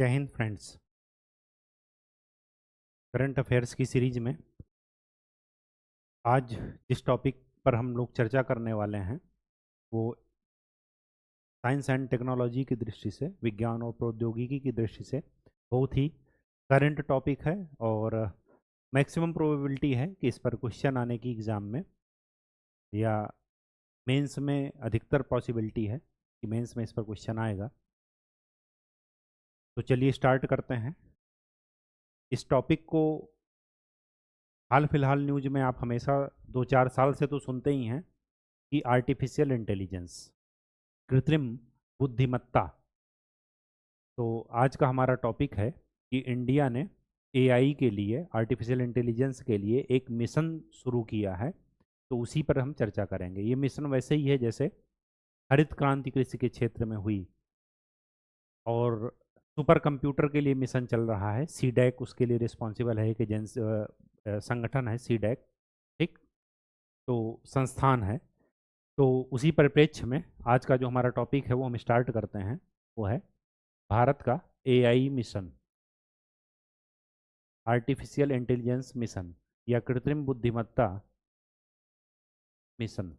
जय Hind friends. Current affairs की series में आज जिस टॉपिक पर हम लोग चर्चा करने वाले हैं वो साइंस एंड टेक्नोलॉजी की दृष्टि से, विज्ञान और प्रौद्योगिकी की दृष्टि से बहुत ही करंट टॉपिक है और मैक्सिमम प्रोबेबिलिटी है कि इस पर क्वेश्चन आने की एग्ज़ाम में या मेंस में अधिकतर पॉसिबिलिटी है कि मेंस में इस पर क्वेश्चन आएगा। तो चलिए स्टार्ट करते हैं। इस टॉपिक को हाल फिलहाल न्यूज में आप हमेशा 2-4 साल से तो सुनते ही हैं कि आर्टिफिशियल इंटेलिजेंस, कृत्रिम बुद्धिमत्ता। तो आज का हमारा टॉपिक है कि इंडिया ने एआई के लिए, आर्टिफिशियल इंटेलिजेंस के लिए एक मिशन शुरू किया है। तो उसी पर हम चर्चा करेंगे। ये मिशन वैसे ही है जैसे हरित क्रांति कृषि के क्षेत्र में हुई, और सुपर कंप्यूटर के लिए मिशन चल रहा है। सीडैक उसके लिए रिस्पॉन्सिबल है, एक एजेंसी संगठन है सीडैक, ठीक, तो संस्थान है। तो उसी परिप्रेक्ष्य में आज का जो हमारा टॉपिक है वो हम स्टार्ट करते हैं। वो है भारत का AI mission, artificial intelligence mission या कृत्रिम बुद्धिमत्ता mission.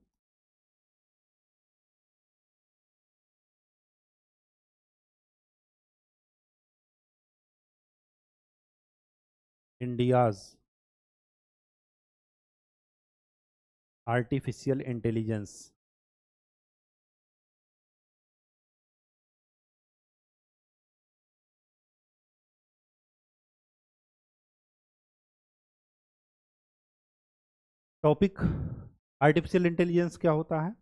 India's artificial intelligence topic. Artificial intelligence क्या होता है?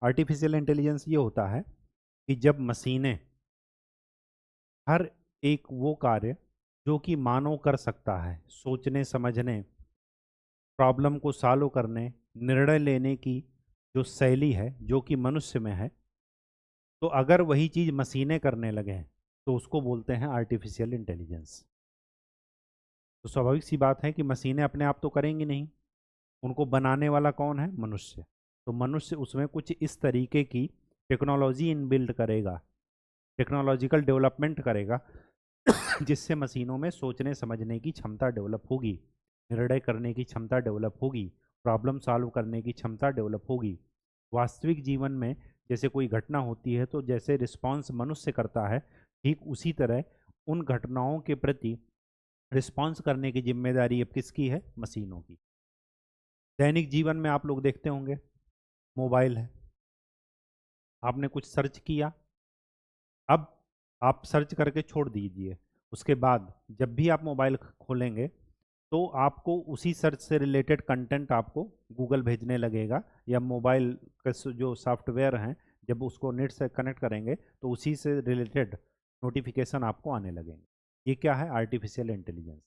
आर्टिफिशियल इंटेलिजेंस ये होता है कि जब मशीनें हर एक वो कार्य जो कि मानव कर सकता है, सोचने समझने, प्रॉब्लम को सॉल्व करने, निर्णय लेने की जो शैली है जो कि मनुष्य में है, तो अगर वही चीज़ मशीनें करने लगें तो उसको बोलते हैं आर्टिफिशियल इंटेलिजेंस। तो स्वाभाविक सी बात है कि मशीनें अपने आप तो करेंगी नहीं, उनको बनाने वाला कौन है? मनुष्य। तो मनुष्य उसमें कुछ इस तरीके की टेक्नोलॉजी इनबिल्ड करेगा, टेक्नोलॉजिकल डेवलपमेंट करेगा जिससे मशीनों में सोचने समझने की क्षमता डेवलप होगी, निर्णय करने की क्षमता डेवलप होगी, प्रॉब्लम सॉल्व करने की क्षमता डेवलप होगी। वास्तविक जीवन में जैसे कोई घटना होती है तो जैसे रिस्पॉन्स मनुष्य करता है, ठीक उसी तरह उन घटनाओं के प्रति रिस्पॉन्स करने की जिम्मेदारी अब किसकी है? मशीनों की। दैनिक जीवन में आप लोग देखते होंगे, मोबाइल है, आपने कुछ सर्च किया, अब आप सर्च करके छोड़ दीजिए, उसके बाद जब भी आप मोबाइल खोलेंगे तो आपको उसी सर्च से रिलेटेड कंटेंट आपको गूगल भेजने लगेगा, या मोबाइल का जो सॉफ्टवेयर हैं जब उसको नेट से कनेक्ट करेंगे तो उसी से रिलेटेड नोटिफिकेशन आपको आने लगेंगे। ये क्या है? Artificial intelligence.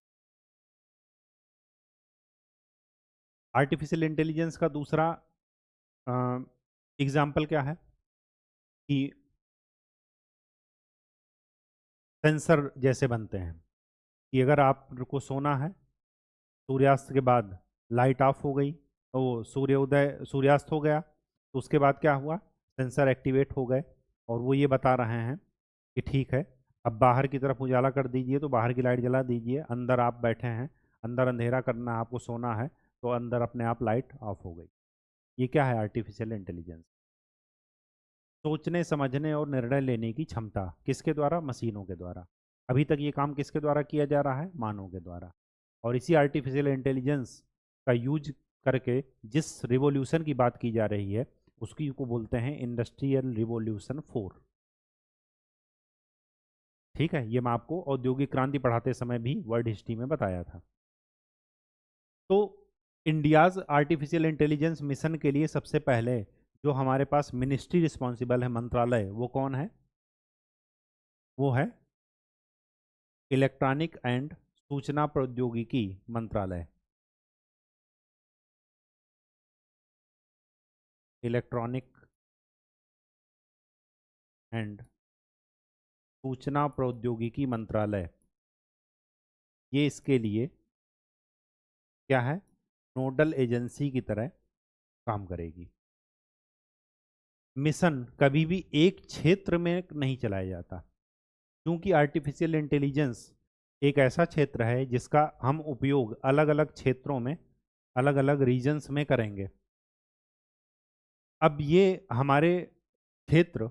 आर्टिफिशियल इंटेलिजेंस का दूसरा एग्जाम्पल क्या है कि सेंसर जैसे बनते हैं कि अगर आपको सोना है, सूर्यास्त के बाद लाइट ऑफ हो गई, वो सूर्योदय सूर्यास्त हो गया, तो उसके बाद क्या हुआ? सेंसर एक्टिवेट हो गए और वो ये बता रहे हैं कि ठीक है, अब बाहर की तरफ उजाला कर दीजिए, तो बाहर की लाइट जला दीजिए, अंदर आप बैठे हैं, अंदर अंधेरा करना आपको सोना है, तो अंदर अपने आप लाइट ऑफ हो गई। ये क्या है? Artificial intelligence. सोचने समझने और निर्णय लेने की क्षमता किसके द्वारा? मशीनों के द्वारा। अभी तक ये काम किसके द्वारा किया जा रहा है? मानव के द्वारा। और इसी आर्टिफिशियल इंटेलिजेंस का यूज करके जिस रिवॉल्यूशन की बात की जा रही है उसकी को बोलते हैं इंडस्ट्रियल रिवॉल्यूशन 4। ठीक है, ये मैं आपको औद्योगिक क्रांति पढ़ाते समय भी वर्ल्ड हिस्ट्री में बताया था। तो इंडियाज आर्टिफिशियल इंटेलिजेंस मिशन के लिए सबसे पहले जो हमारे पास मिनिस्ट्री रिस्पॉन्सिबल है, मंत्रालय, वो कौन है? वो है इलेक्ट्रॉनिक एंड सूचना प्रौद्योगिकी मंत्रालय। इलेक्ट्रॉनिक एंड सूचना प्रौद्योगिकी मंत्रालय, ये इसके लिए क्या है? नोडल एजेंसी की तरह काम करेगी। मिशन कभी भी एक क्षेत्र में नहीं चलाया जाता, क्योंकि आर्टिफिशियल इंटेलिजेंस एक ऐसा क्षेत्र है जिसका हम उपयोग अलग अलग क्षेत्रों में, अलग अलग रीजन्स में करेंगे। अब ये हमारे क्षेत्र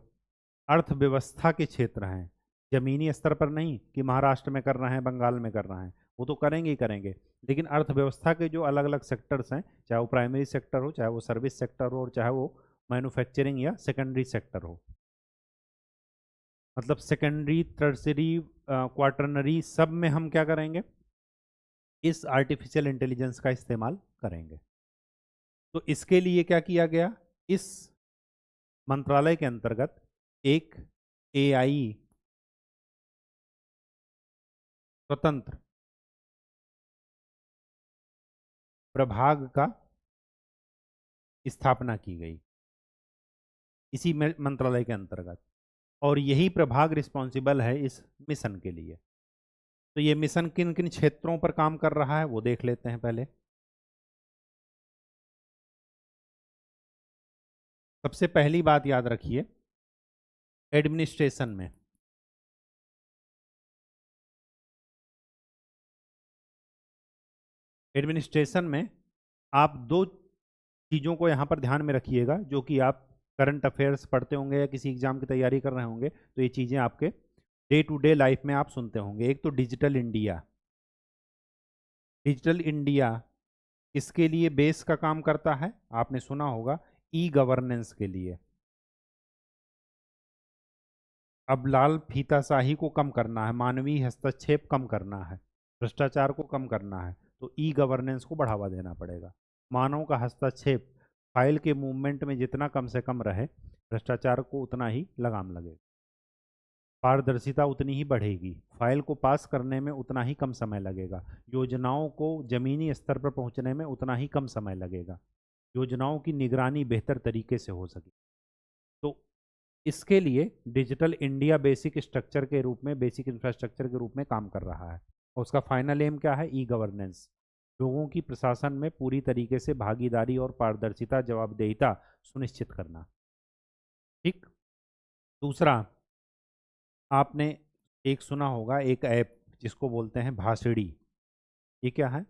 अर्थव्यवस्था के क्षेत्र हैं, जमीनी स्तर पर नहीं कि महाराष्ट्र में कर रहे हैं, बंगाल में कर रहे हैं, वो तो करेंगे ही करेंगे। लेकिन अर्थव्यवस्था के जो अलग अलग सेक्टर्स हैं, चाहे वो प्राइमरी सेक्टर हो, चाहे वो सर्विस सेक्टर हो, और चाहे वो मैन्युफैक्चरिंग या सेकेंडरी सेक्टर हो, मतलब सेकेंडरी, टर्सरी, क्वार्टरनरी, सब में हम क्या करेंगे, इस आर्टिफिशियल इंटेलिजेंस का इस्तेमाल करेंगे। तो इसके लिए क्या किया गया, इस मंत्रालय के अंतर्गत एक एआई स्वतंत्र प्रभाग का स्थापना की गई इसी मंत्रालय के अंतर्गत, और यही प्रभाग रिस्पॉन्सिबल है इस मिशन के लिए। तो ये मिशन किन किन क्षेत्रों पर काम कर रहा है वो देख लेते हैं पहले। सबसे पहली बात याद रखिए, एडमिनिस्ट्रेशन में, एडमिनिस्ट्रेशन में आप दो चीज़ों को यहाँ पर ध्यान में रखिएगा, जो कि आप करंट अफेयर्स पढ़ते होंगे या किसी एग्जाम की तैयारी कर रहे होंगे, तो ये चीज़ें आपके डे टू डे लाइफ में आप सुनते होंगे। एक तो डिजिटल इंडिया। डिजिटल इंडिया किसके लिए बेस का काम करता है, आपने सुना होगा, ई गवर्नेंस के लिए। अब लाल फीताशाही को कम करना है, मानवीय हस्तक्षेप कम करना है, भ्रष्टाचार को कम करना है, तो ई गवर्नेंस को बढ़ावा देना पड़ेगा। मानव का हस्तक्षेप फाइल के मूवमेंट में जितना कम से कम रहे, भ्रष्टाचार को उतना ही लगाम लगेगा, पारदर्शिता उतनी ही बढ़ेगी, फाइल को पास करने में उतना ही कम समय लगेगा, योजनाओं को जमीनी स्तर पर पहुंचने में उतना ही कम समय लगेगा, योजनाओं की निगरानी बेहतर तरीके से हो सके। तो इसके लिए डिजिटल इंडिया बेसिक स्ट्रक्चर के रूप में, बेसिक इंफ्रास्ट्रक्चर के रूप में काम कर रहा है, और उसका फाइनल एम क्या है, ई गवर्नेंस, लोगों की प्रशासन में पूरी तरीके से भागीदारी और पारदर्शिता, जवाबदेहिता सुनिश्चित करना। ठीक। दूसरा, आपने एक सुना होगा एक ऐप जिसको बोलते हैं भाषिणी। ये क्या है,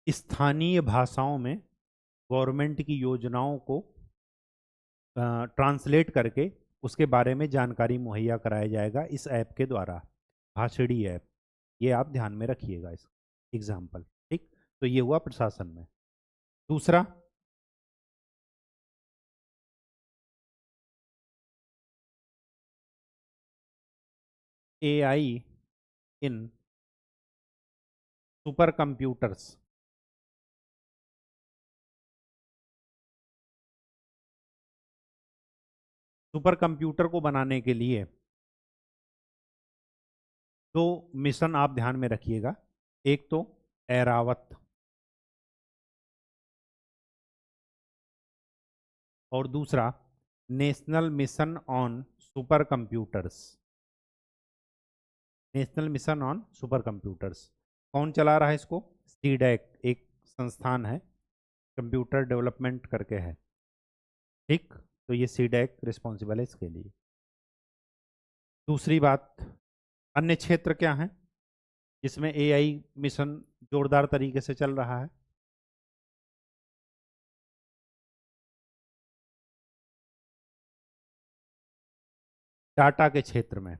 स्थानीय भाषाओं में गवर्नमेंट की योजनाओं को ट्रांसलेट करके उसके बारे में जानकारी मुहैया कराया जाएगा इस ऐप के द्वारा, भाषिणी ऐप। ये आप ध्यान में रखिएगा इस एग्जाम्पल। ठीक। तो ये हुआ प्रशासन में। दूसरा, एआई इन सुपर कंप्यूटर्स। सुपर कंप्यूटर को बनाने के लिए दो मिशन आप ध्यान में रखिएगा। एक तो एरावत, और दूसरा national mission on super computers. National mission on super computers कौन चला रहा है इसको, सीडैक एक संस्थान है, कंप्यूटर डेवलपमेंट करके है। ठीक। तो ये सीडैक रिस्पॉन्सिबल है इसके लिए। दूसरी बात, अन्य क्षेत्र क्या हैं जिसमें एआई मिशन जोरदार तरीके से चल रहा है। डाटा के क्षेत्र में,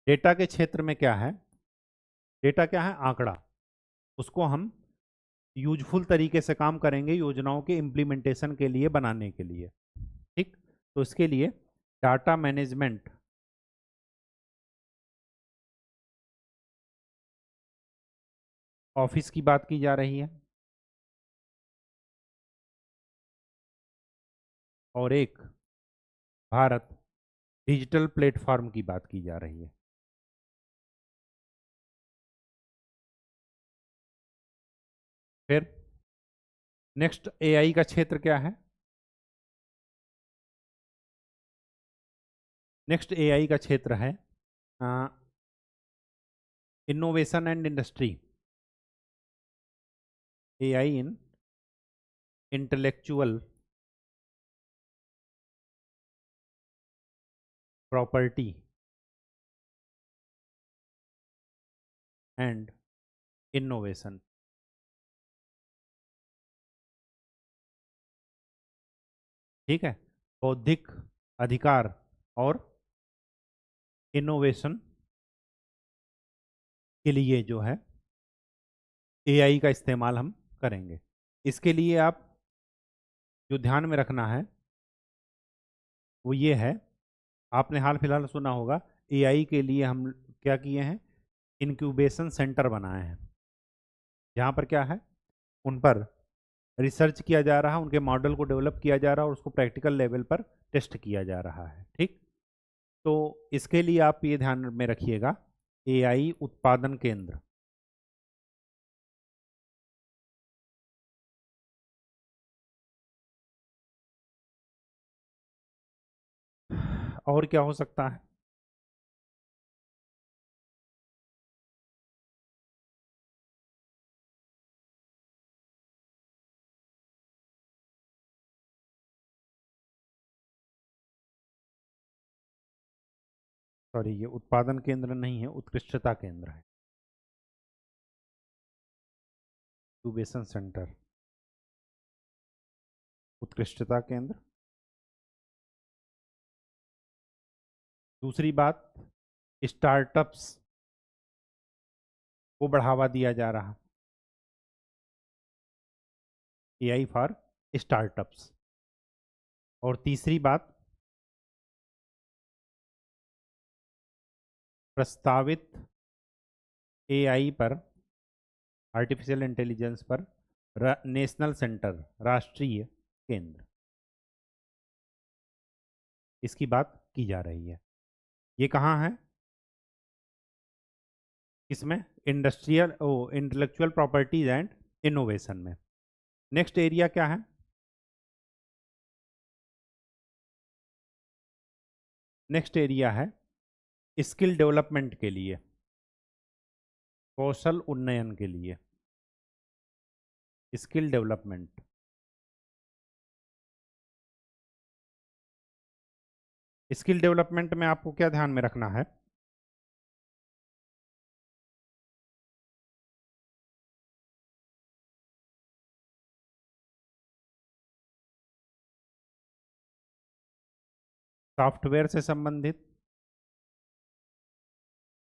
डेटा के क्षेत्र में क्या है, डेटा क्या है, आंकड़ा, उसको हम यूजफुल तरीके से काम करेंगे योजनाओं के इम्प्लीमेंटेशन के लिए, बनाने के लिए। ठीक। तो इसके लिए डाटा मैनेजमेंट ऑफिस की बात की जा रही है, और एक भारत डिजिटल प्लेटफॉर्म की बात की जा रही है। फिर नेक्स्ट एआई का क्षेत्र क्या है, नेक्स्ट एआई का क्षेत्र है innovation and industry, AI in intellectual property and innovation. ठीक है, बौद्धिक अधिकार और इनोवेशन के लिए जो है एआई का इस्तेमाल हम करेंगे। इसके लिए आप जो ध्यान में रखना है वो ये है, आपने हाल फिलहाल सुना होगा एआई के लिए हम क्या किए हैं, इंक्यूबेशन सेंटर बनाए हैं, जहाँ पर क्या है, उन पर रिसर्च किया जा रहा है, उनके मॉडल को डेवलप किया जा रहा है और उसको प्रैक्टिकल लेवल पर टेस्ट किया जा रहा है। ठीक, तो इसके लिए आप ये ध्यान में रखिएगा, एआई उत्पादन केंद्र। और क्या हो सकता है, सॉरी ये उत्पादन केंद्र नहीं है, उत्कृष्टता केंद्र है, इंक्यूबेशन सेंटर, उत्कृष्टता केंद्र। दूसरी बात, स्टार्टअप्स को बढ़ावा दिया जा रहा, एआई फॉर स्टार्टअप्स। और तीसरी बात, प्रस्तावित एआई पर, आर्टिफिशियल इंटेलिजेंस पर नेशनल सेंटर, राष्ट्रीय केंद्र, इसकी बात की जा रही है। ये कहाँ है, इसमें industrial oh intellectual properties and innovation में। नेक्स्ट एरिया क्या है, नेक्स्ट एरिया है स्किल डेवलपमेंट के लिए, कौशल उन्नयन के लिए, स्किल डेवलपमेंट। स्किल डेवलपमेंट में आपको क्या ध्यान में रखना है, सॉफ्टवेयर से संबंधित,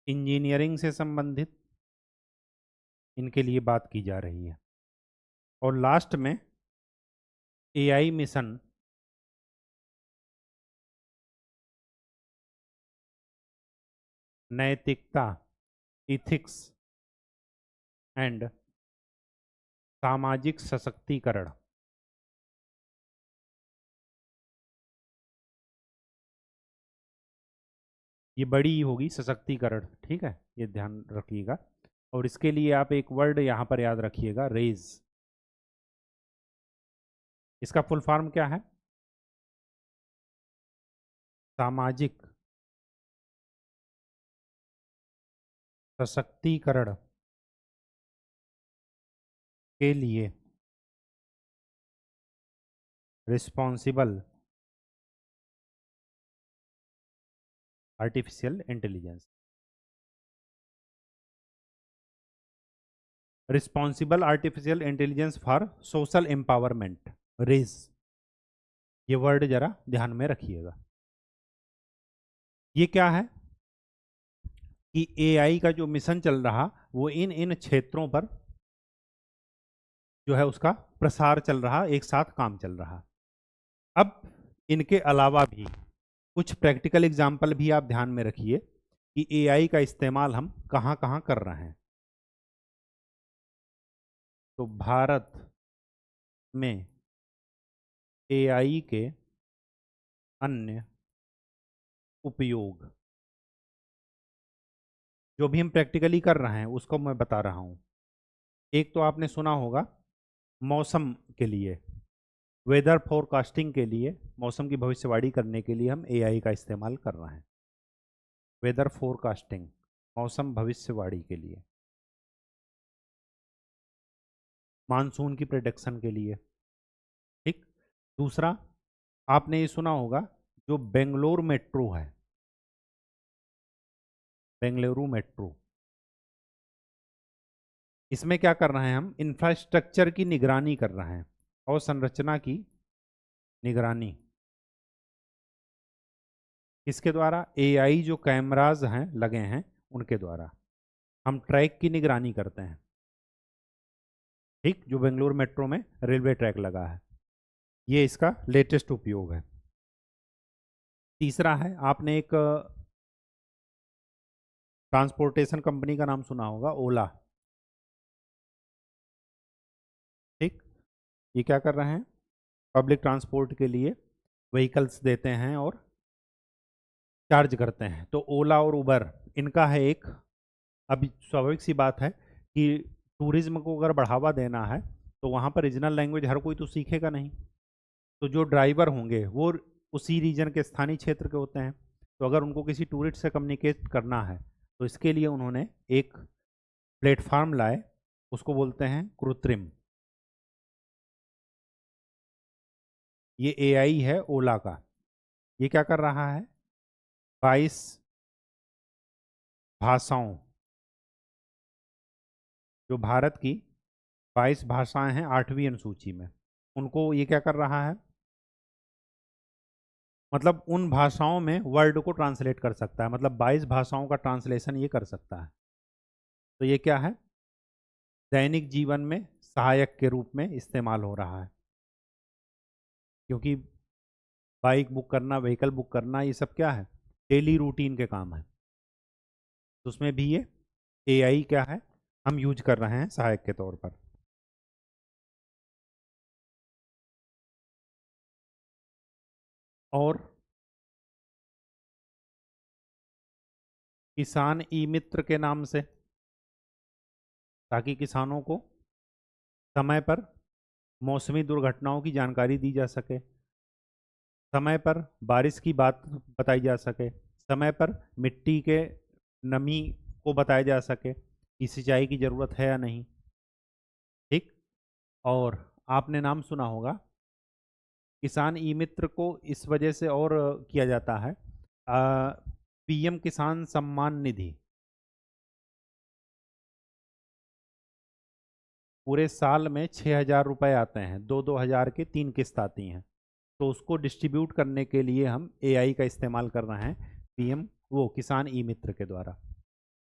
इंजीनियरिंग से संबंधित, इनके लिए बात की जा रही है। और लास्ट में एआई मिशन नैतिकता, इथिक्स एंड सामाजिक सशक्तिकरण। ये बड़ी होगी सशक्तिकरण, ठीक है, ये ध्यान रखिएगा। और इसके लिए आप एक वर्ड यहाँ पर याद रखिएगा, रेज। इसका फुल फॉर्म क्या है, सामाजिक सशक्तिकरण के लिए responsible artificial intelligence, responsible artificial intelligence for social empowerment, raise. ये वर्ड जरा ध्यान में रखिएगा। ये क्या है कि एआई का जो मिशन चल रहा वो इन इन क्षेत्रों पर जो है उसका प्रसार चल रहा, एक साथ काम चल रहा। अब इनके अलावा भी कुछ प्रैक्टिकल एग्जाम्पल भी आप ध्यान में रखिए कि एआई का इस्तेमाल हम कहाँ कहाँ कर रहे हैं। तो भारत में एआई के अन्य उपयोग जो भी हम प्रैक्टिकली कर रहे हैं उसको मैं बता रहा हूँ। एक तो आपने सुना होगा मौसम के लिए, वेदर फोरकास्टिंग के लिए, मौसम की भविष्यवाणी करने के लिए हम एआई का इस्तेमाल कर रहे हैं। वेदर फोरकास्टिंग, मौसम भविष्यवाणी के लिए, मानसून की प्रेडिक्शन के लिए। ठीक, दूसरा आपने ये सुना होगा जो बेंगलोर मेट्रो है, बेंगलुरु मेट्रो। इसमें क्या कर रहे हैं हम, इंफ्रास्ट्रक्चर की निगरानी कर रहे हैं और संरचना की निगरानी। किसके द्वारा? एआई जो कैमराज हैं लगे हैं उनके द्वारा हम ट्रैक की निगरानी करते हैं। ठीक, जो बेंगलुरु मेट्रो में रेलवे ट्रैक लगा है, ये इसका लेटेस्ट उपयोग है। तीसरा है, आपने एक ट्रांसपोर्टेशन कंपनी का नाम सुना होगा, ओला। ठीक, ये क्या कर रहे हैं, पब्लिक ट्रांसपोर्ट के लिए व्हीकल्स देते हैं और चार्ज करते हैं। तो ओला और उबर, इनका है एक, अभी स्वाभाविक सी बात है कि टूरिज्म को अगर बढ़ावा देना है तो वहाँ पर रीजनल लैंग्वेज हर कोई तो सीखेगा नहीं। तो जो ड्राइवर होंगे वो उसी रीजन के स्थानीय क्षेत्र के होते हैं। तो अगर उनको किसी टूरिस्ट से कम्युनिकेट करना है तो इसके लिए उन्होंने एक प्लेटफार्म लाए, उसको बोलते हैं कृत्रिम। ये एआई है ओला का। ये क्या कर रहा है, 22 भाषाओं, जो भारत की 22 भाषाएं हैं 8वीं अनुसूची में, उनको ये क्या कर रहा है, मतलब उन भाषाओं में वर्ड को ट्रांसलेट कर सकता है, मतलब 22 भाषाओं का ट्रांसलेशन ये कर सकता है। तो ये क्या है, दैनिक जीवन में सहायक के रूप में इस्तेमाल हो रहा है। क्योंकि बाइक बुक करना, व्हीकल बुक करना, ये सब क्या है, डेली रूटीन के काम है। तो उसमें भी ये एआई क्या है, हम यूज कर रहे हैं सहायक के तौर पर। और किसान ई मित्र के नाम से, ताकि किसानों को समय पर मौसमी दुर्घटनाओं की जानकारी दी जा सके, समय पर बारिश की बात बताई जा सके, समय पर मिट्टी के नमी को बताया जा सके कि सिंचाई की ज़रूरत है या नहीं। ठीक, और आपने नाम सुना होगा, किसान ई मित्र को इस वजह से और किया जाता है, पीएम किसान सम्मान निधि पूरे साल में 6,000 रुपये आते हैं, 2-2 हज़ार के 3 किस्त आती हैं। तो उसको डिस्ट्रीब्यूट करने के लिए हम एआई का इस्तेमाल कर रहे हैं, पीएम वो किसान ई मित्र के द्वारा,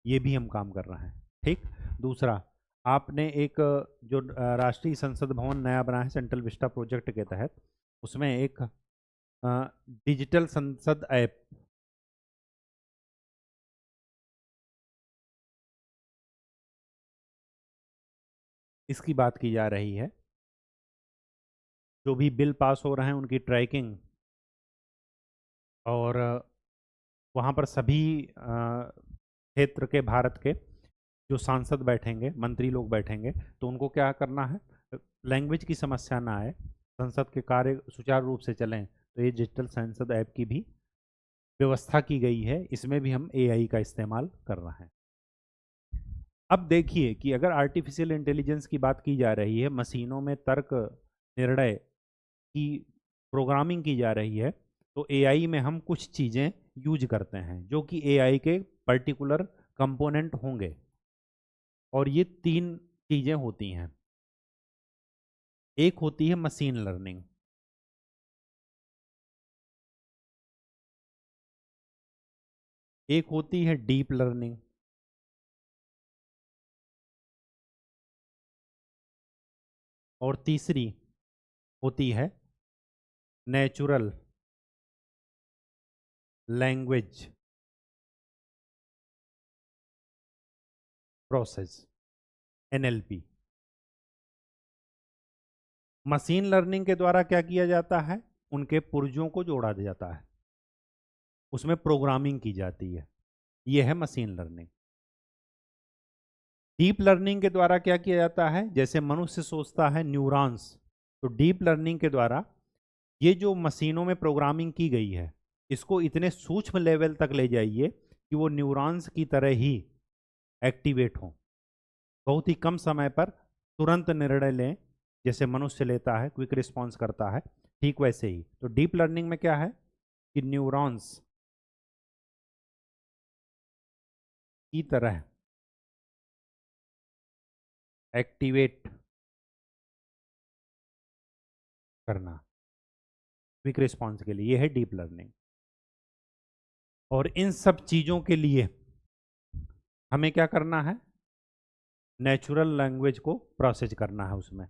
ये भी हम काम कर रहे हैं। ठीक, दूसरा, आपने एक जो राष्ट्रीय संसद भवन नया बना है सेंट्रल विस्टा प्रोजेक्ट के तहत, उसमें एक डिजिटल संसद ऐप, इसकी बात की जा रही है। जो भी बिल पास हो रहे हैं उनकी ट्रैकिंग, और वहाँ पर सभी क्षेत्र के भारत के जो सांसद बैठेंगे, मंत्री लोग बैठेंगे, तो उनको क्या करना है, लैंग्वेज की समस्या ना आए, संसद के कार्य सुचारू रूप से चलें, तो ये डिजिटल संसद ऐप की भी व्यवस्था की गई है। इसमें भी हम एआई का इस्तेमाल कर रहे हैं। अब देखिए कि अगर आर्टिफिशियल इंटेलिजेंस की बात की जा रही है, मशीनों में तर्क निर्णय की प्रोग्रामिंग की जा रही है, तो एआई में हम कुछ चीज़ें यूज करते हैं जो कि एआई के पर्टिकुलर कंपोनेंट होंगे। और ये 3 चीज़ें होती हैं। एक होती है मशीन लर्निंग, एक होती है डीप लर्निंग, और तीसरी होती है natural language process, NLP. Machine learning के द्वारा क्या किया जाता है, उनके पुर्जों को जोड़ा जाता है, उसमें प्रोग्रामिंग की जाती है, यह है मशीन लर्निंग। डीप लर्निंग के द्वारा क्या किया जाता है, जैसे मनुष्य सोचता है न्यूरॉन्स, तो डीप लर्निंग के द्वारा ये जो मशीनों में प्रोग्रामिंग की गई है, इसको इतने सूक्ष्म लेवल तक ले जाइए कि वो न्यूरॉन्स की तरह ही एक्टिवेट हों, बहुत ही कम समय पर तुरंत निर्णय लें, जैसे मनुष्य लेता है, क्विक रिस्पॉन्स करता है, ठीक वैसे ही। तो डीप लर्निंग में क्या है कि न्यूरॉन्स की तरह एक्टिवेट करना क्विक रिस्पॉन्स के लिए, ये है डीप लर्निंग। और इन सब चीज़ों के लिए हमें क्या करना है, नेचुरल लैंग्वेज को प्रोसेस करना है उसमें।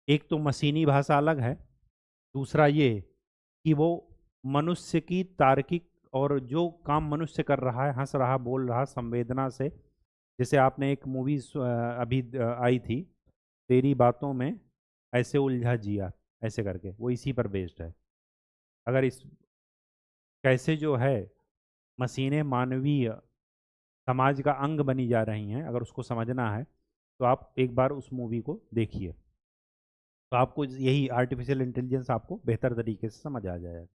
एक तो मशीनी भाषा अलग है, दूसरा ये कि वो मनुष्य की तार्किक और जो काम मनुष्य कर रहा है, हंस रहा, बोल रहा, संवेदना से, जैसे आपने एक मूवी अभी आई थी, तेरी बातों में ऐसे उलझा जिया, ऐसे करके, वो इसी पर बेस्ड है। अगर इस कैसे जो है मशीनें मानवीय समाज का अंग बनी जा रही हैं, अगर उसको समझना है तो आप एक बार उस मूवी को देखिए, तो आपको यही आर्टिफिशियल इंटेलिजेंस आपको बेहतर तरीके से समझ आ जाएगा।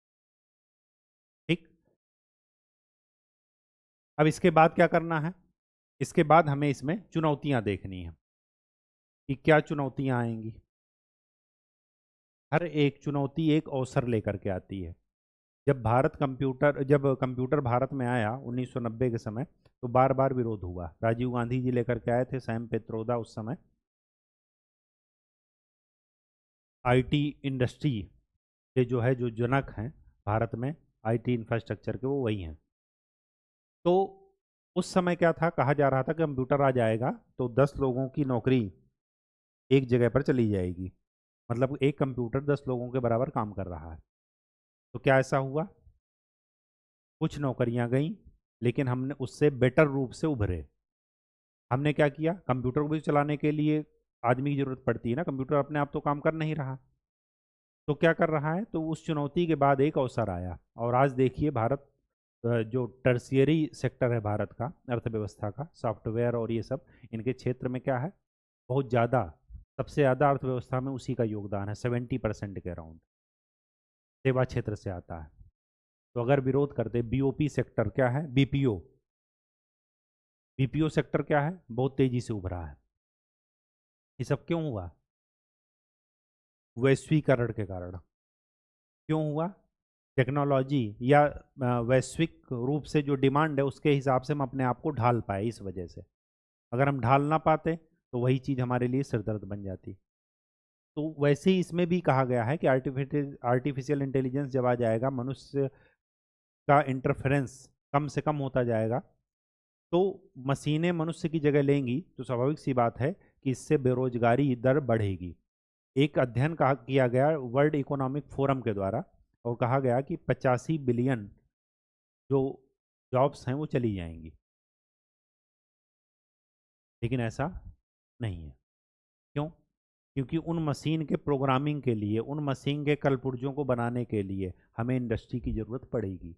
ठीक, अब इसके बाद क्या करना है, इसके बाद हमें इसमें चुनौतियां देखनी है कि क्या चुनौतियां आएंगी। हर एक चुनौती एक अवसर लेकर के आती है। जब कंप्यूटर भारत में आया 1990 के समय, तो बार बार विरोध हुआ। राजीव गांधी जी लेकर के आए थे, सैम पेत्रोदा उस समय आईटी इंडस्ट्री के जो है जो जनक हैं भारत में, आईटी इंफ्रास्ट्रक्चर के, वो वही हैं। तो उस समय क्या था, कहा जा रहा था कि कंप्यूटर आ जाएगा तो 10 लोगों की नौकरी एक जगह पर चली जाएगी, मतलब एक कंप्यूटर 10 लोगों के बराबर काम कर रहा है। तो क्या ऐसा हुआ, कुछ नौकरियां गईं, लेकिन हमने उससे बेटर रूप से उभरे। हमने क्या किया, कंप्यूटर को भी चलाने के लिए आदमी की जरूरत पड़ती है ना, कंप्यूटर अपने आप तो काम कर नहीं रहा। तो क्या कर रहा है, तो उस चुनौती के बाद एक अवसर आया, और आज देखिए भारत जो टर्शियरी सेक्टर है भारत का, अर्थव्यवस्था का, सॉफ्टवेयर और ये सब, इनके क्षेत्र में क्या है, बहुत ज़्यादा, सबसे ज़्यादा अर्थव्यवस्था में उसी का योगदान है, 70% के अराउंड सेवा क्षेत्र से आता है। तो अगर विरोध करते, बीओपी सेक्टर क्या है, बीपीओ, बीपीओ सेक्टर क्या है, बहुत तेजी से उभरा है। ये सब क्यों हुआ, वैश्वीकरण के कारण। क्यों हुआ, टेक्नोलॉजी या वैश्विक रूप से जो डिमांड है उसके हिसाब से हम अपने आप को ढाल पाए, इस वजह से। अगर हम ढाल ना पाते तो वही चीज़ हमारे लिए सिरदर्द बन जाती। तो वैसे ही इसमें भी कहा गया है कि आर्टिफिशियल इंटेलिजेंस जब आ जाएगा, मनुष्य का इंटरफेरेंस कम से कम होता जाएगा, तो मशीनें मनुष्य की जगह लेंगी, तो स्वाभाविक सी बात है कि इससे बेरोजगारी दर बढ़ेगी। एक अध्ययन कहा किया गया वर्ल्ड इकोनॉमिक फोरम के द्वारा, और कहा गया कि 85 बिलियन जो जॉब्स हैं वो चली जाएंगी, लेकिन ऐसा नहीं है। क्यों, क्योंकि उन मशीन के प्रोग्रामिंग के लिए, उन मशीन के कलपुर्जों को बनाने के लिए हमें इंडस्ट्री की ज़रूरत पड़ेगी,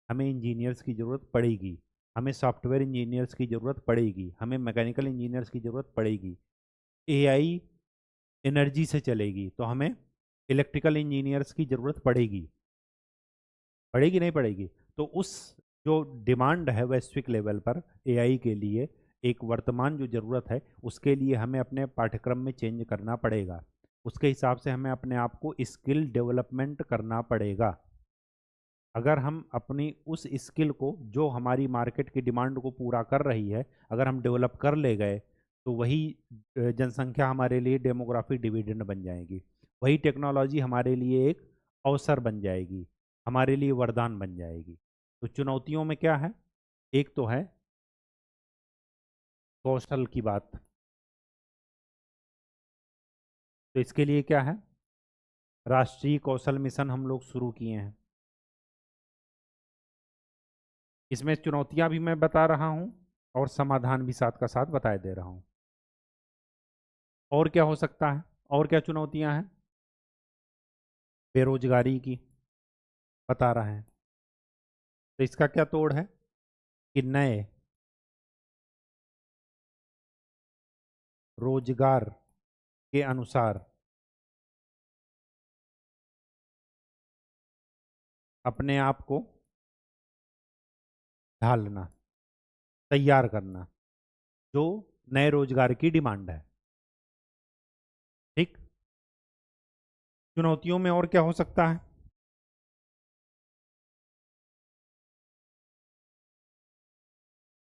हमें इंजीनियर्स की ज़रूरत पड़ेगी, हमें सॉफ्टवेयर इंजीनियर्स की ज़रूरत पड़ेगी, हमें मैकेनिकल इंजीनियर्स की ज़रूरत पड़ेगी। एआई एनर्जी से चलेगी तो हमें इलेक्ट्रिकल इंजीनियर्स की ज़रूरत पड़ेगी, पड़ेगी नहीं पड़ेगी। तो उस जो डिमांड है वैश्विक लेवल पर एआई के लिए, एक वर्तमान जो ज़रूरत है, उसके लिए हमें अपने पाठ्यक्रम में चेंज करना पड़ेगा। उसके हिसाब से हमें अपने आप को स्किल डेवलपमेंट करना पड़ेगा। अगर हम अपनी उस स्किल को, जो हमारी मार्केट की डिमांड को पूरा कर रही है, अगर हम डेवलप कर ले गए, तो वही जनसंख्या हमारे लिए डेमोग्राफिक डिविडेंड बन जाएगी। वही टेक्नोलॉजी हमारे लिए एक अवसर बन जाएगी, हमारे लिए वरदान बन जाएगी। तो चुनौतियों में क्या है, एक तो है कौशल की बात, तो इसके लिए क्या है, राष्ट्रीय कौशल मिशन हम लोग शुरू किए हैं। इसमें चुनौतियां भी मैं बता रहा हूं और समाधान भी साथ का साथ बताए दे रहा हूं। और क्या हो सकता है, और क्या चुनौतियां हैं, बेरोजगारी की बता रहे हैं, तो इसका क्या तोड़ है कि नए रोजगार के अनुसार अपने आप को ढालना, तैयार करना, जो नए रोजगार की डिमांड है। ठीक, चुनौतियों में और क्या हो सकता है,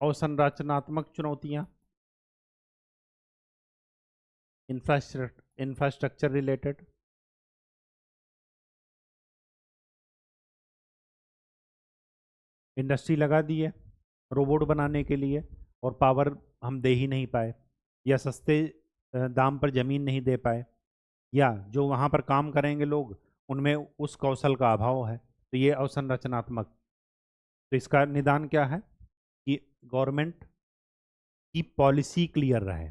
अवसंरचनात्मक चुनौतियां, इंफ्रास्ट्रक्चर रिलेटेड, इंडस्ट्री लगा दी है रोबोट बनाने के लिए और पावर हम दे ही नहीं पाए, या सस्ते दाम पर ज़मीन नहीं दे पाए, या जो वहाँ पर काम करेंगे लोग उनमें उस कौशल का अभाव है, तो ये अवसंरचनात्मक। तो इसका निदान क्या है कि गवर्नमेंट की पॉलिसी क्लियर रहे,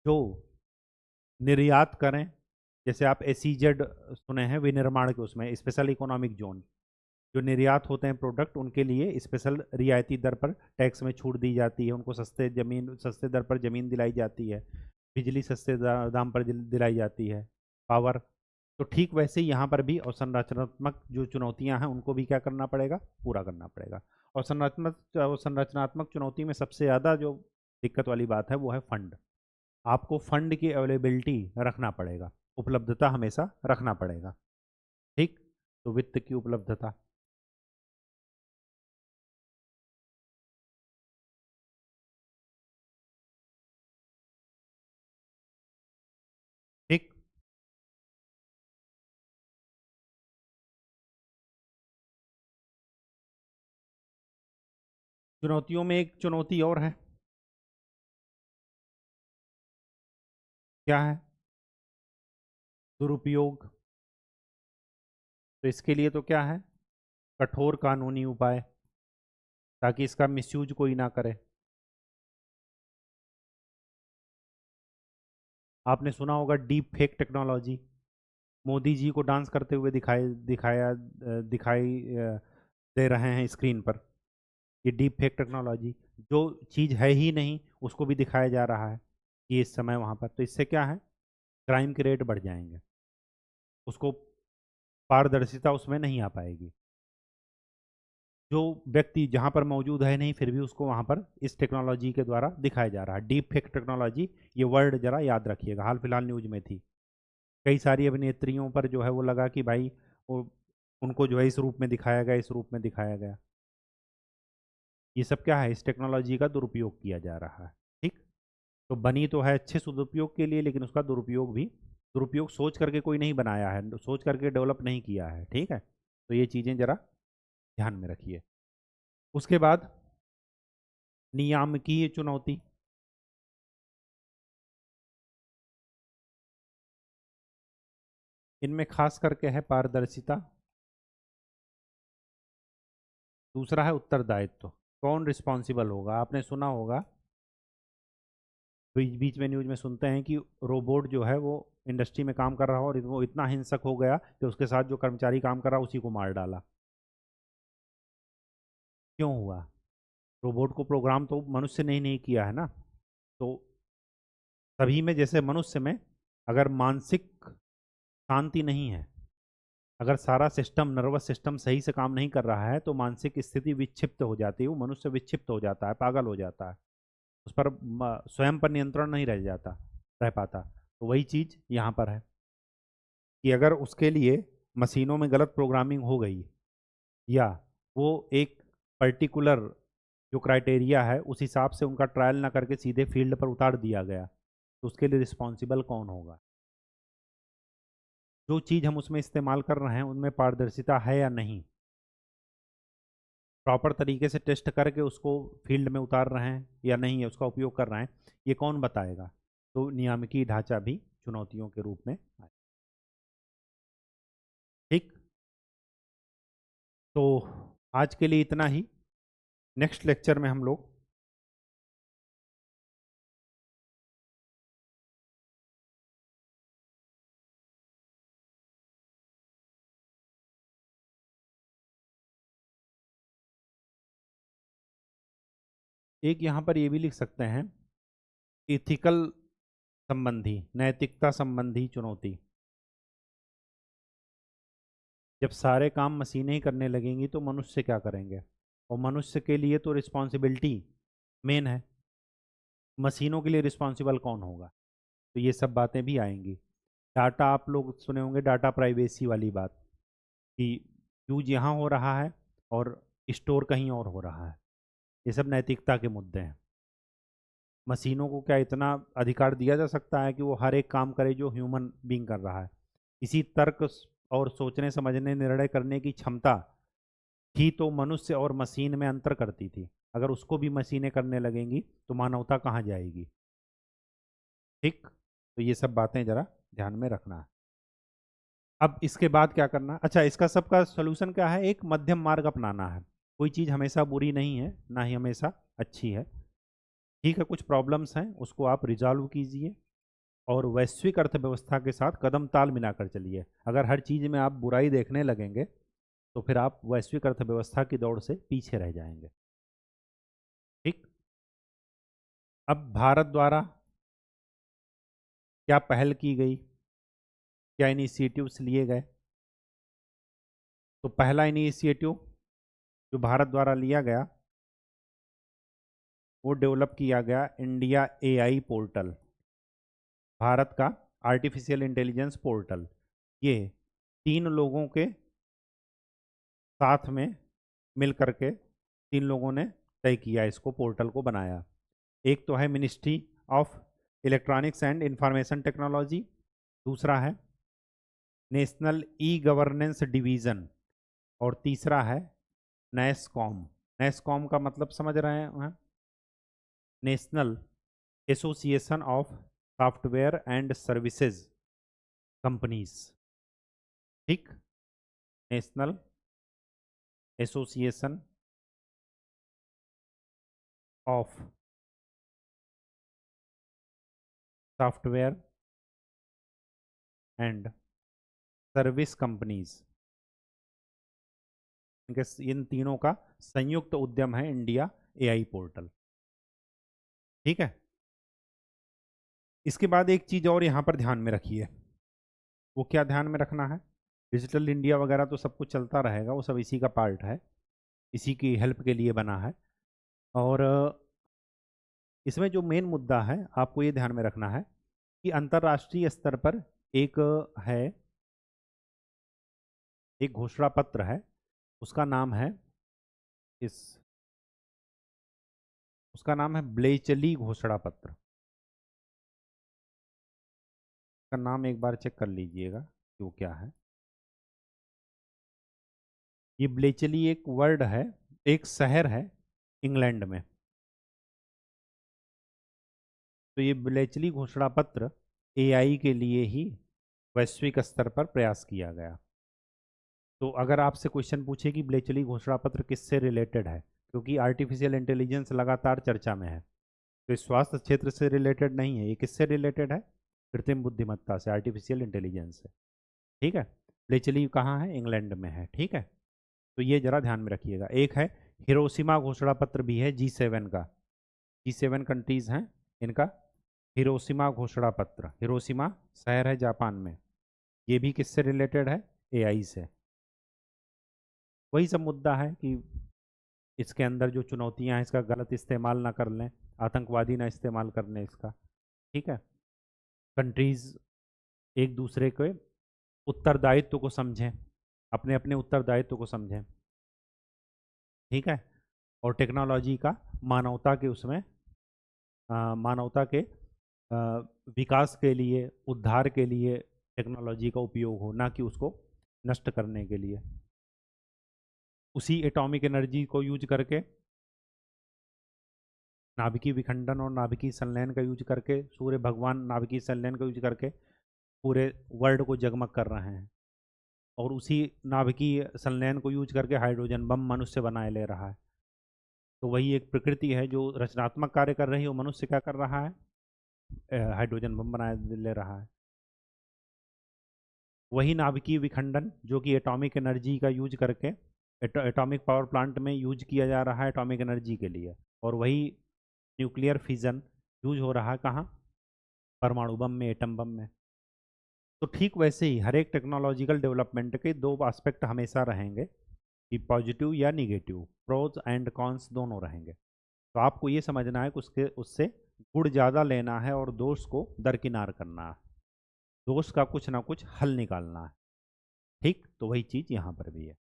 जो निर्यात करें, जैसे आप एसीजेड सुने हैं विनिर्माण के, उसमें स्पेशल इकोनॉमिक जोन, जो निर्यात होते हैं प्रोडक्ट उनके लिए स्पेशल रियायती दर पर टैक्स में छूट दी जाती है, उनको सस्ते दर पर ज़मीन दिलाई जाती है, बिजली सस्ते दाम पर दिलाई जाती है, पावर। तो ठीक वैसे ही यहाँ पर भी अवसंरचनात्मक जो चुनौतियाँ हैं उनको भी क्या करना पड़ेगा, पूरा करना पड़ेगा। और संरचनात्मक चुनौती में सबसे ज़्यादा जो दिक्कत वाली बात है वो है फंड। आपको फंड की अवेलेबिलिटी रखना पड़ेगा, उपलब्धता हमेशा रखना पड़ेगा। ठीक, तो वित्त की उपलब्धता। ठीक, चुनौतियों में एक चुनौती और है, क्या है, दुरुपयोग। तो इसके लिए तो क्या है, कठोर कानूनी उपाय, ताकि इसका मिसयूज कोई ना करे। आपने सुना होगा deep fake technology, Modi ji को डांस करते हुए दिखाई दे रहे हैं स्क्रीन पर। ये डीप फेक टेक्नोलॉजी, जो चीज़ है ही नहीं उसको भी दिखाया जा रहा है कि इस समय वहाँ पर, तो इससे क्या है, क्राइम के रेट बढ़ जाएंगे, उसको पारदर्शिता उसमें नहीं आ पाएगी। जो व्यक्ति जहाँ पर मौजूद है नहीं फिर भी उसको वहाँ पर इस टेक्नोलॉजी के द्वारा दिखाया जा रहा है, डीप फेक टेक्नोलॉजी। ये वर्ड जरा याद रखिएगा, हाल फिलहाल न्यूज में थी, कई सारी अभिनेत्रियों पर जो है वो लगा कि भाई वो उनको जो है इस रूप में दिखाया गया, इस रूप में दिखाया गया। ये सब क्या है, इस टेक्नोलॉजी का दुरुपयोग किया जा रहा है। ठीक, तो बनी तो है अच्छे सदुपयोग के लिए, लेकिन उसका दुरुपयोग भी, दुरुपयोग सोच करके कोई नहीं बनाया है, सोच करके डेवलप नहीं किया है। ठीक है, तो ये चीज़ें ज़रा ध्यान में रखिए। उसके बाद नियामकीय चुनौती, इनमें खास करके है पारदर्शिता, दूसरा है उत्तरदायित्व, कौन रिस्पॉन्सिबल होगा। आपने सुना होगा, बीच बीच में न्यूज में सुनते हैं कि रोबोट जो है वो इंडस्ट्री में काम कर रहा हो और वो इतना हिंसक हो गया कि उसके साथ जो कर्मचारी काम कर रहा उसी को मार डाला। क्यों हुआ, रोबोट को प्रोग्राम तो मनुष्य ने ही नहीं किया है ना। तो सभी में, जैसे मनुष्य में अगर मानसिक शांति नहीं है, अगर सारा सिस्टम, नर्वस सिस्टम सही से काम नहीं कर रहा है, तो मानसिक स्थिति विक्षिप्त हो जाती है, वो मनुष्य विक्षिप्त हो जाता है, पागल हो जाता है, उस पर स्वयं पर नियंत्रण नहीं रह पाता। तो वही चीज़ यहाँ पर है कि अगर उसके लिए मशीनों में गलत प्रोग्रामिंग हो गई, या वो एक पर्टिकुलर जो क्राइटेरिया है उस हिसाब से उनका ट्रायल ना करके सीधे फील्ड पर उतार दिया गया, तो उसके लिए रिस्पॉन्सिबल कौन होगा। जो चीज़ हम उसमें इस्तेमाल कर रहे हैं उनमें पारदर्शिता है या नहीं, प्रॉपर तरीके से टेस्ट करके उसको फील्ड में उतार रहे हैं या नहीं है, उसका उपयोग कर रहे हैं, ये कौन बताएगा। तो नियामकीय ढांचा भी चुनौतियों के रूप में आए। ठीक, तो आज के लिए इतना ही। नेक्स्ट लेक्चर में हम लोग एक यहाँ पर ये भी लिख सकते हैं, इथिकल संबंधी, नैतिकता संबंधी चुनौती। जब सारे काम मशीनें ही करने लगेंगी तो मनुष्य क्या करेंगे, और मनुष्य के लिए तो रिस्पॉन्सिबिलिटी मेन है, मशीनों के लिए रिस्पॉन्सिबल कौन होगा। तो ये सब बातें भी आएंगी। डाटा आप लोग सुने होंगे, डाटा प्राइवेसी वाली बात, कि यूज यहाँ हो रहा है और स्टोर कहीं और हो रहा है, ये सब नैतिकता के मुद्दे हैं। मशीनों को क्या इतना अधिकार दिया जा सकता है कि वो हर एक काम करे जो ह्यूमन बीइंग कर रहा है? इसी तर्क और सोचने समझने निर्णय करने की क्षमता ही तो मनुष्य और मशीन में अंतर करती थी। अगर उसको भी मशीनें करने लगेंगी तो मानवता कहाँ जाएगी? ठीक, तो ये सब बातें जरा ध्यान में रखना है। अब इसके बाद क्या करना? अच्छा, इसका सबका सोल्यूशन क्या है? एक मध्यम मार्ग अपनाना है। कोई चीज़ हमेशा बुरी नहीं है, ना ही हमेशा अच्छी है। ठीक है, कुछ प्रॉब्लम्स हैं, उसको आप रिजॉल्व कीजिए और वैश्विक अर्थव्यवस्था के साथ कदम ताल मिलाकर चलिए। अगर हर चीज़ में आप बुराई देखने लगेंगे तो फिर आप वैश्विक अर्थव्यवस्था की दौड़ से पीछे रह जाएंगे। ठीक, अब भारत द्वारा क्या पहल की गई, क्या इनिशिएटिव्स लिए गए? तो पहला इनिशिएटिव जो भारत द्वारा लिया गया वो डेवलप किया गया इंडिया एआई पोर्टल, भारत का आर्टिफिशियल इंटेलिजेंस पोर्टल। ये 3 लोगों के साथ में मिल करके 3 लोगों ने तय किया, इसको पोर्टल को बनाया। एक तो है ministry of electronics and information technology, दूसरा है नेशनल ई गवर्नेंस डिवीज़न और तीसरा है नेस्कॉम। नेस्कॉम का मतलब समझ रहे हैं? National association of software and services companies. ठीक, national association of software and service companies, इन तीनों का संयुक्त उद्यम है इंडिया एआई पोर्टल। ठीक है, इसके बाद एक चीज और यहां पर ध्यान में रखिए। वो क्या ध्यान में रखना है? डिजिटल इंडिया वगैरह तो सब कुछ चलता रहेगा, वो सब इसी का पार्ट है, इसी की हेल्प के लिए बना है। और इसमें जो मेन मुद्दा है आपको ये ध्यान में रखना है कि अंतर्राष्ट्रीय स्तर पर एक है, एक घोषणा पत्र है, उसका नाम है इस उसका नाम है ब्लेचली घोषणा पत्र। का नाम एक बार चेक कर लीजिएगा कि वो क्या है। ये ब्लेचली एक वर्ड है, एक शहर है इंग्लैंड में। तो ये ब्लेचली घोषणा पत्र एआई के लिए ही वैश्विक स्तर पर प्रयास किया गया। तो अगर आपसे क्वेश्चन पूछे कि ब्लेचली घोषणा पत्र किससे रिलेटेड है, क्योंकि आर्टिफिशियल इंटेलिजेंस लगातार चर्चा में है, तो इस स्वास्थ्य क्षेत्र से रिलेटेड नहीं है, ये किससे रिलेटेड है? कृत्रिम बुद्धिमत्ता से, आर्टिफिशियल इंटेलिजेंस से। ठीक है, ब्लेचली कहाँ है? इंग्लैंड में है। ठीक है, तो ये जरा ध्यान में रखिएगा। एक है हिरोशिमा घोषणा पत्र भी है G7 का, G7 कंट्रीज हैं इनका हिरोशिमा घोषणा पत्र। हिरोशिमा शहर है जापान में, ये भी किससे रिलेटेड है? एआई से। वही सब मुद्दा है कि इसके अंदर जो चुनौतियां हैं इसका गलत इस्तेमाल ना कर लें, आतंकवादी ना इस्तेमाल कर लें इसका। ठीक है, कंट्रीज एक दूसरे के उत्तरदायित्व को समझें, अपने अपने उत्तरदायित्व को समझें। ठीक है, और टेक्नोलॉजी का मानवता के उसमें मानवता के विकास के लिए, उद्धार के लिए टेक्नोलॉजी का उपयोग हो, ना कि उसको नष्ट करने के लिए। उसी एटॉमिक एनर्जी को यूज करके, नाभिकीय विखंडन और नाभिकीय संलयन का यूज करके, सूर्य भगवान नाभिकीय संलयन का यूज करके पूरे वर्ल्ड को जगमग कर रहे हैं। और उसी नाभिकीय संलयन को यूज करके हाइड्रोजन बम मनुष्य बनाए ले रहा है। तो वही एक प्रकृति है जो रचनात्मक कार्य कर रही है, वो मनुष्य क्या कर रहा है? हाइड्रोजन बम बनाए ले रहा है। वही नाभिकीय विखंडन जो कि एटॉमिक एनर्जी का यूज करके एटॉमिक पावर प्लांट में यूज किया जा रहा है एटॉमिक एनर्जी के लिए, और वही न्यूक्लियर फिजन यूज हो रहा है कहाँ? परमाणु बम में, एटम बम में। तो ठीक वैसे ही हर एक टेक्नोलॉजिकल डेवलपमेंट के दो एस्पेक्ट हमेशा रहेंगे, कि पॉजिटिव या निगेटिव, प्रोज एंड कॉन्स दोनों रहेंगे। तो आपको ये समझना है कि उसके उससे गुण ज़्यादा लेना है और दोष को दरकिनार करना है, दोष का कुछ ना कुछ हल निकालना है। ठीक, तो वही चीज़ यहाँ पर भी है।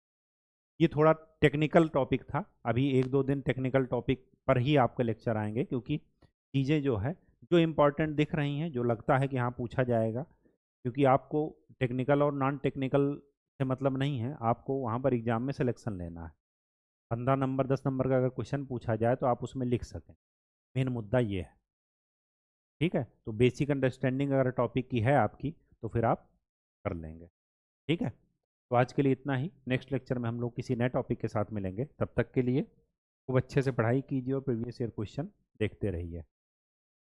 ये थोड़ा टेक्निकल टॉपिक था, अभी 1-2 दिन टेक्निकल टॉपिक पर ही आपके लेक्चर आएंगे, क्योंकि चीज़ें जो है जो इम्पोर्टेंट दिख रही हैं, जो लगता है कि हाँ पूछा जाएगा, क्योंकि आपको टेक्निकल और नॉन टेक्निकल से मतलब नहीं है, आपको वहाँ पर एग्ज़ाम में सिलेक्शन लेना है। 15 नंबर 10 नंबर का अगर क्वेश्चन पूछा जाए तो आप उसमें लिख सकें, मेन मुद्दा ये है। ठीक है, तो बेसिक अंडरस्टैंडिंग अगर टॉपिक की है आपकी तो फिर आप कर लेंगे। ठीक है, तो आज के लिए इतना ही। नेक्स्ट लेक्चर में हम लोग किसी नए टॉपिक के साथ मिलेंगे, तब तक के लिए खूब अच्छे से पढ़ाई कीजिए और प्रीवियस ईयर क्वेश्चन देखते रहिए।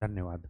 धन्यवाद।